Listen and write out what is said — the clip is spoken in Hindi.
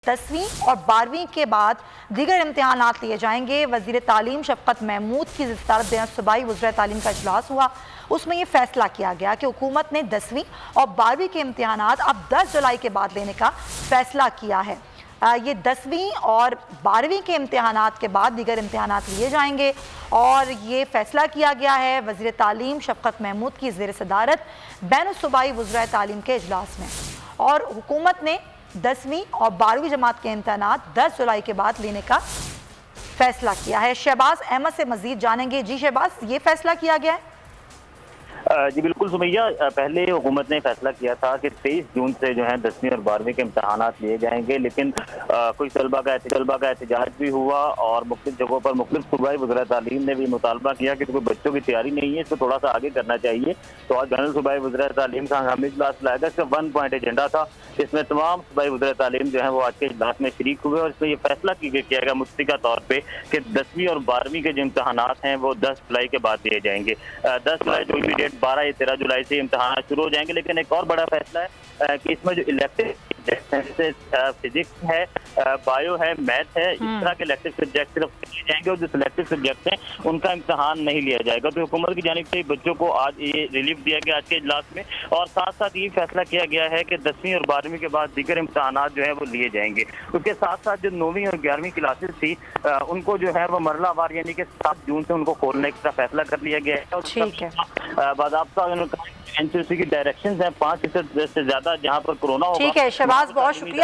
10वीं और 12वीं के बाद दीगर इम्तहानात लिए जाएंगे। वज़ीर तालीम शफ़क़त महमूद की ज़ियारत सूबाई वज़ीर तालीम का इजलास हुआ। उसमें यह फैसला किया गया कि हुकूमत ने 10वीं और 12वीं के इम्तहानात अब 10 जुलाई के बाद लेने का फैसला किया है। ये 10वीं और 12वीं के इम्तहानात के बाद दीगर इम्तहानात लिए जाएंगे और ये फैसला किया गया है वज़ीर तालीम शफ़क़त महमूद की ज़ेर सदारत बैन सूबाई वज़ीर तालीम के इजलास में। और हुकूमत ने 10वीं और 12वीं जमात के इम्तहानात 10 जुलाई के बाद लेने का फैसला किया है। शहबाज अहमद से मजीद जानेंगे। जी शहबाज, ये फैसला किया गया है? जी बिल्कुल सुमैया, पहले हुकूमत ने फैसला किया था कि 23 जून से जो है 10वीं और 12वीं के इम्तहानात लिए जाएंगे, लेकिन कुछ तलबा का एहतजाज भी हुआ और मुख्तलिफ जगहों पर मुख्तलिफ सूबाई वज़ीर तालीम ने भी मुतालबा किया कि कोई बच्चों की तैयारी नहीं है, इसको थोड़ा सा आगे करना चाहिए। तो आज जनरल सूबाई वज़ीर तालीम का हंगामी इजलास लाया गया। इसका 1 पॉइंट एजेंडा था। इसमें तमाम सूबाई वज़ीर तालीम जो है वो आज के इजलास में शरीक हुए और इसमें यह फैसला किया गया मुश्तरका तौर पर कि 10वीं और 12वीं के जो इम्तहानात हैं वो 10 जुलाई के बाद लिए जाएंगे। 10 जुलाई जो भी डेट 12 या 13 जुलाई से इम्तहान शुरू हो जाएंगे। लेकिन एक और बड़ा फैसला है कि इसमें जो इलेक्टिव फिजिक्स है, बायो है, मैथ है, इस तरह के इलेक्टिव सब्जेक्ट सिर्फ लिए जाएंगे और जो सिलेक्टिव सब्जेक्ट हैं उनका इम्तहान नहीं लिया जाएगा। तो हुकूमत की जानिब से बच्चों को आज ये रिलीफ दिया गया आज के इजलास में और साथ साथ ये फैसला किया गया है कि 10वीं और 12वीं के बाद दीगर इम्तहानात जो है वो लिए जाएंगे। उसके साथ साथ जो 9वीं और 11वीं क्लासेस थी उनको जो है वो मरलावार यानी कि 7 जून से उनको खोलने का फैसला कर लिया गया है। ठीक है, बाज़ाब्ता एनसीसी की डायरेक्शंस हैं 5% से ज्यादा जहां पर कोरोना होगा। ठीक है शहबाज, बहुत शुक्रिया।